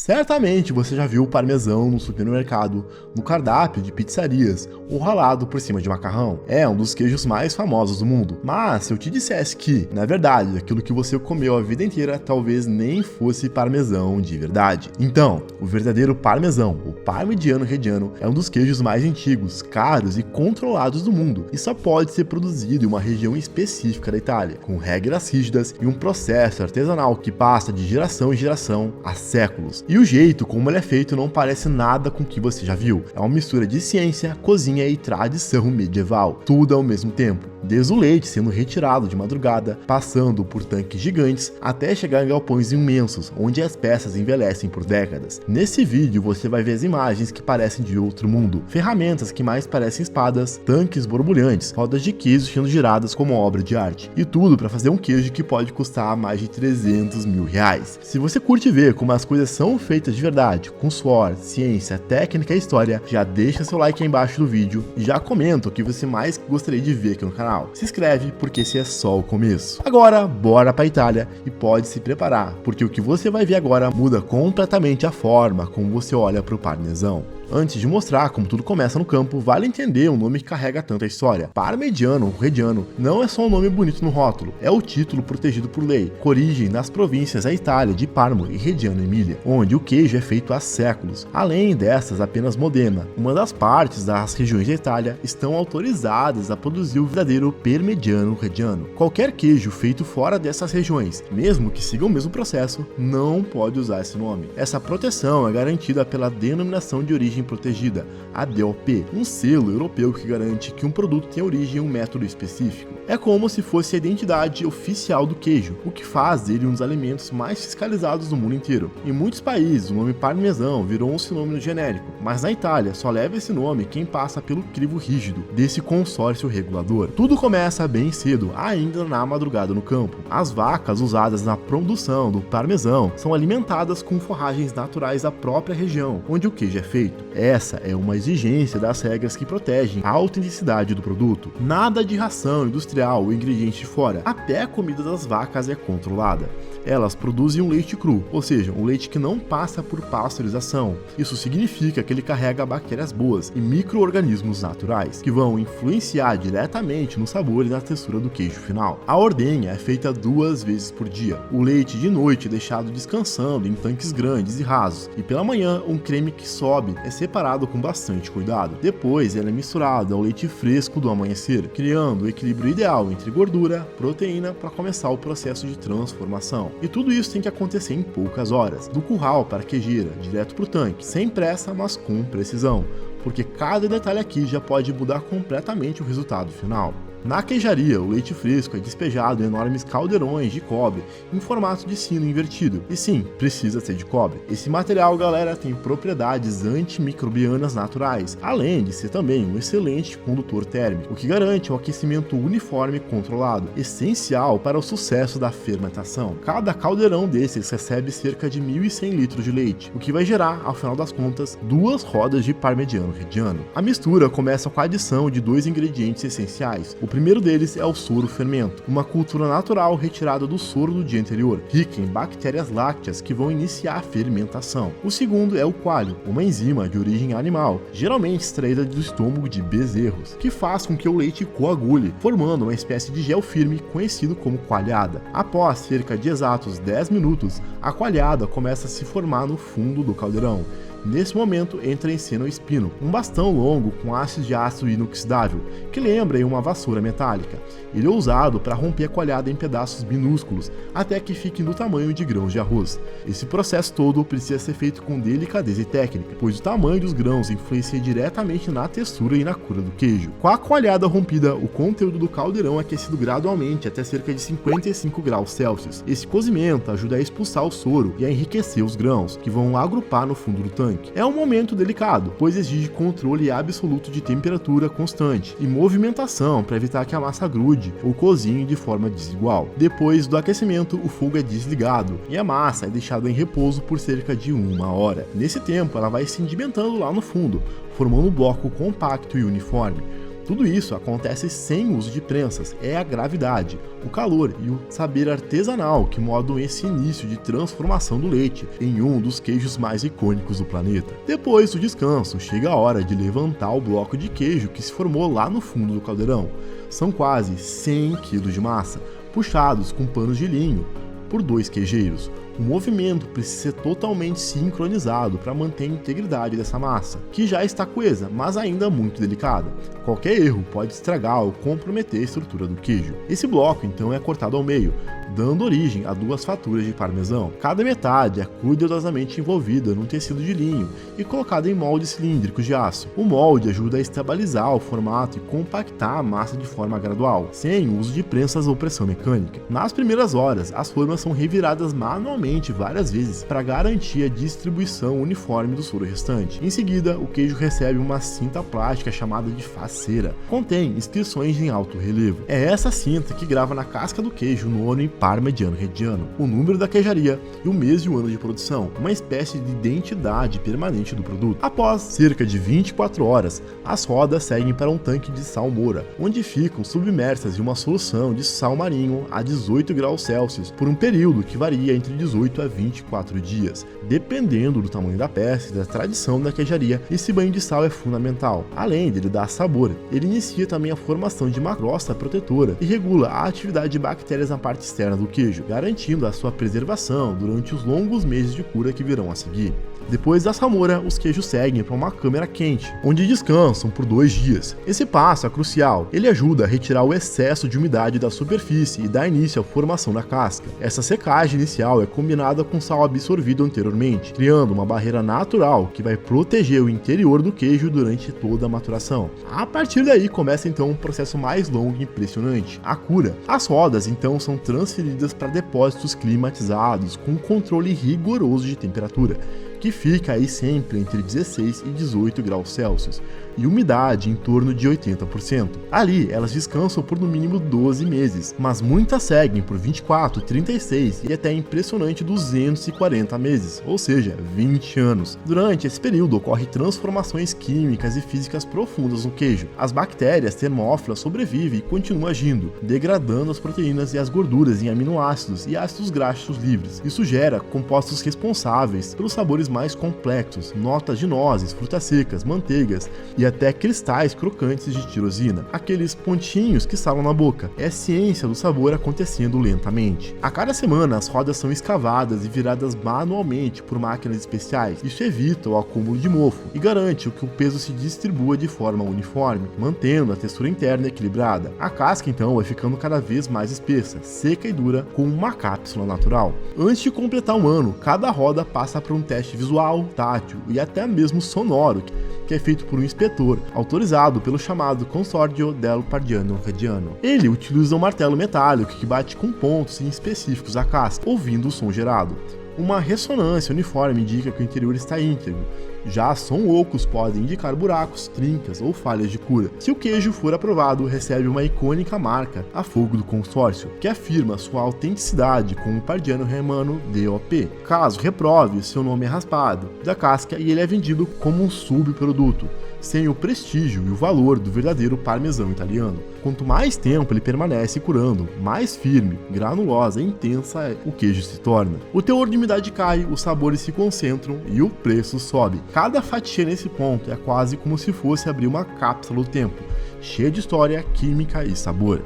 Certamente você já viu o parmesão no supermercado, no cardápio de pizzarias ou ralado por cima de macarrão. É um dos queijos mais famosos do mundo. Mas se eu te dissesse que, na verdade, aquilo que você comeu a vida inteira talvez nem fosse parmesão de verdade. Então, o verdadeiro parmesão, o Parmigiano Reggiano, é um dos queijos mais antigos, caros e controlados do mundo e só pode ser produzido em uma região específica da Itália, com regras rígidas e um processo artesanal que passa de geração em geração há séculos. E o jeito como ele é feito não parece nada com o que você já viu. É uma mistura de ciência, cozinha e tradição medieval, tudo ao mesmo tempo. Desde o leite sendo retirado de madrugada, passando por tanques gigantes, até chegar em galpões imensos, onde as peças envelhecem por décadas. Nesse vídeo você vai ver as imagens que parecem de outro mundo, ferramentas que mais parecem espadas, tanques borbulhantes, rodas de queijo sendo giradas como obra de arte. E tudo para fazer um queijo que pode custar mais de 300 mil reais. Se você curte ver como as coisas são feitas de verdade, com suor, ciência, técnica e história, já deixa seu like aí embaixo do vídeo e já comenta o que você mais gostaria de ver aqui no canal. Se inscreve porque esse é só o começo. Agora, bora pra Itália e pode se preparar, porque o que você vai ver agora muda completamente a forma como você olha pro parmesão. Antes de mostrar como tudo começa no campo, vale entender o nome que carrega tanta história. Parmigiano Reggiano não é só um nome bonito no rótulo, é o título protegido por lei, com origem nas províncias da Itália de Parma e Reggiano Emília, onde o queijo é feito há séculos. Além dessas, apenas Modena, uma das partes das regiões da Itália, estão autorizadas a produzir o verdadeiro Parmigiano Reggiano. Qualquer queijo feito fora dessas regiões, mesmo que siga o mesmo processo, não pode usar esse nome. Essa proteção é garantida pela denominação de origem protegida, a DOP, um selo europeu que garante que um produto tem origem em um método específico. É como se fosse a identidade oficial do queijo, o que faz dele um dos alimentos mais fiscalizados do mundo inteiro. Em muitos países, o nome parmesão virou um sinônimo genérico, mas na Itália só leva esse nome quem passa pelo crivo rígido desse consórcio regulador. Tudo começa bem cedo, ainda na madrugada no campo. As vacas usadas na produção do parmesão são alimentadas com forragens naturais da própria região onde o queijo é feito. Essa é uma exigência das regras que protegem a autenticidade do produto. Nada de ração industrial ou ingrediente de fora, até a comida das vacas é controlada. Elas produzem um leite cru, ou seja, um leite que não passa por pasteurização. Isso significa que ele carrega bactérias boas e micro-organismos naturais, que vão influenciar diretamente no sabor e na textura do queijo final. A ordenha é feita 2 vezes por dia. O leite de noite é deixado descansando em tanques grandes e rasos, e pela manhã um creme que sobe é separado com bastante cuidado. Depois ele é misturado ao leite fresco do amanhecer, criando o equilíbrio ideal entre gordura e proteína para começar o processo de transformação. E tudo isso tem que acontecer em poucas horas, do curral para a queijeira, direto para o tanque, sem pressa, mas com precisão, porque cada detalhe aqui já pode mudar completamente o resultado final. Na queijaria, o leite fresco é despejado em enormes caldeirões de cobre em formato de sino invertido. E sim, precisa ser de cobre. Esse material, galera, tem propriedades antimicrobianas naturais, além de ser também um excelente condutor térmico, o que garante um aquecimento uniforme e controlado, essencial para o sucesso da fermentação. Cada caldeirão desses recebe cerca de 1.100 litros de leite, o que vai gerar, ao final das contas, 2 rodas de Parmigiano Reggiano. A mistura começa com a adição de 2 ingredientes essenciais. O primeiro deles é o soro fermento, uma cultura natural retirada do soro do dia anterior, rica em bactérias lácteas que vão iniciar a fermentação. O segundo é o coalho, uma enzima de origem animal, geralmente extraída do estômago de bezerros, que faz com que o leite coagule, formando uma espécie de gel firme conhecido como coalhada. Após cerca de exatos 10 minutos, a coalhada começa a se formar no fundo do caldeirão. Nesse momento entra em cena o espino, um bastão longo com hastes de aço inoxidável, que lembra uma vassoura metálica. Ele é usado para romper a coalhada em pedaços minúsculos, até que fique no tamanho de grãos de arroz. Esse processo todo precisa ser feito com delicadeza e técnica, pois o tamanho dos grãos influencia diretamente na textura e na cor do queijo. Com a coalhada rompida, o conteúdo do caldeirão é aquecido gradualmente até cerca de 55 graus Celsius. Esse cozimento ajuda a expulsar o soro e a enriquecer os grãos, que vão agrupar no fundo do tanque. É um momento delicado, pois exige controle absoluto de temperatura constante e movimentação para evitar que a massa grude ou cozinhe de forma desigual. Depois do aquecimento, o fogo é desligado e a massa é deixada em repouso por cerca de 1 hora. Nesse tempo, ela vai sedimentando lá no fundo, formando um bloco compacto e uniforme. Tudo isso acontece sem uso de prensas, é a gravidade, o calor e o saber artesanal que modam esse início de transformação do leite em um dos queijos mais icônicos do planeta. Depois do descanso, chega a hora de levantar o bloco de queijo que se formou lá no fundo do caldeirão. São quase 100 kg de massa, puxados com panos de linho por 2 queijeiros. O movimento precisa ser totalmente sincronizado para manter a integridade dessa massa, que já está coesa, mas ainda muito delicada. Qualquer erro pode estragar ou comprometer a estrutura do queijo. Esse bloco então é cortado ao meio, dando origem a 2 faturas de parmesão. Cada metade é cuidadosamente envolvida num tecido de linho e colocada em moldes cilíndricos de aço. O molde ajuda a estabilizar o formato e compactar a massa de forma gradual, sem o uso de prensas ou pressão mecânica. Nas primeiras horas, as formas são reviradas manualmente várias vezes para garantir a distribuição uniforme do soro restante. Em seguida, o queijo recebe uma cinta plástica chamada de faceira. Contém inscrições em alto relevo. É essa cinta que grava na casca do queijo o nome Parmigiano Reggiano, o número da queijaria e o mês e o ano de produção, uma espécie de identidade permanente do produto. Após cerca de 24 horas, as rodas seguem para um tanque de salmoura, onde ficam submersas em uma solução de sal marinho a 18 graus Celsius por um período que varia entre 18 a 24 dias, dependendo do tamanho da peça e da tradição da queijaria. Esse banho de sal é fundamental. Além de ele dar sabor, ele inicia também a formação de uma crosta protetora e regula a atividade de bactérias na parte externa do queijo, garantindo a sua preservação durante os longos meses de cura que virão a seguir. Depois da salmoura, os queijos seguem para uma câmara quente, onde descansam por 2 dias. Esse passo é crucial, ele ajuda a retirar o excesso de umidade da superfície e dá início à formação da casca. Essa secagem inicial é combinada com sal absorvido anteriormente, criando uma barreira natural que vai proteger o interior do queijo durante toda a maturação. A partir daí começa então um processo mais longo e impressionante, a cura. As rodas então são transferidas para depósitos climatizados com controle rigoroso de temperatura, que fica aí sempre entre 16 e 18 graus Celsius, e umidade em torno de 80%. Ali, elas descansam por no mínimo 12 meses, mas muitas seguem por 24, 36 e até impressionante 240 meses, ou seja, 20 anos. Durante esse período ocorrem transformações químicas e físicas profundas no queijo. As bactérias termófilas sobrevivem e continuam agindo, degradando as proteínas e as gorduras em aminoácidos e ácidos graxos livres. Isso gera compostos responsáveis pelos sabores mais complexos, notas de nozes, frutas secas, manteigas e até cristais crocantes de tirosina, aqueles pontinhos que salam na boca. É a ciência do sabor acontecendo lentamente. A cada semana, as rodas são escavadas e viradas manualmente por máquinas especiais. Isso evita o acúmulo de mofo e garante que o peso se distribua de forma uniforme, mantendo a textura interna equilibrada. A casca, então, vai ficando cada vez mais espessa, seca e dura, com uma cápsula natural. Antes de completar um ano, cada roda passa por um teste visual, tátil e até mesmo sonoro, que é feito por um inspetor, autorizado pelo chamado Consorzio del Parmigiano Reggiano. Ele utiliza um martelo metálico que bate com pontos específicos à casca, ouvindo o som gerado. Uma ressonância uniforme indica que o interior está íntegro. Já som ocos podem indicar buracos, trincas ou falhas de cura. Se o queijo for aprovado, recebe uma icônica marca, a Fogo do Consórcio, que afirma sua autenticidade com o Parmigiano Reggiano DOP. Caso reprove, seu nome é raspado da casca e ele é vendido como um subproduto, sem o prestígio e o valor do verdadeiro parmesão italiano. Quanto mais tempo ele permanece curando, mais firme, granulosa e intensa o queijo se torna. O teor de umidade cai, os sabores se concentram e o preço sobe. Cada fatia nesse ponto é quase como se fosse abrir uma cápsula do tempo, cheia de história, química e sabor.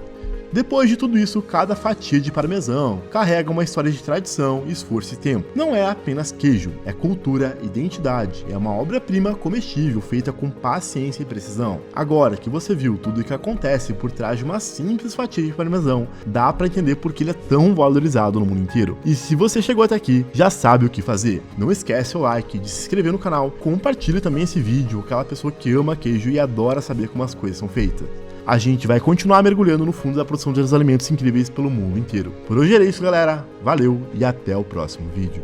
Depois de tudo isso, cada fatia de parmesão carrega uma história de tradição, esforço e tempo. Não é apenas queijo, é cultura, identidade, é uma obra-prima comestível feita com paciência e precisão. Agora que você viu tudo o que acontece por trás de uma simples fatia de parmesão, dá pra entender por que ele é tão valorizado no mundo inteiro. E se você chegou até aqui, já sabe o que fazer. Não esquece o like, de se inscrever no canal, compartilhe também esse vídeo com aquela pessoa que ama queijo e adora saber como as coisas são feitas. A gente vai continuar mergulhando no fundo da produção de alimentos incríveis pelo mundo inteiro. Por hoje era isso, galera. Valeu e até o próximo vídeo.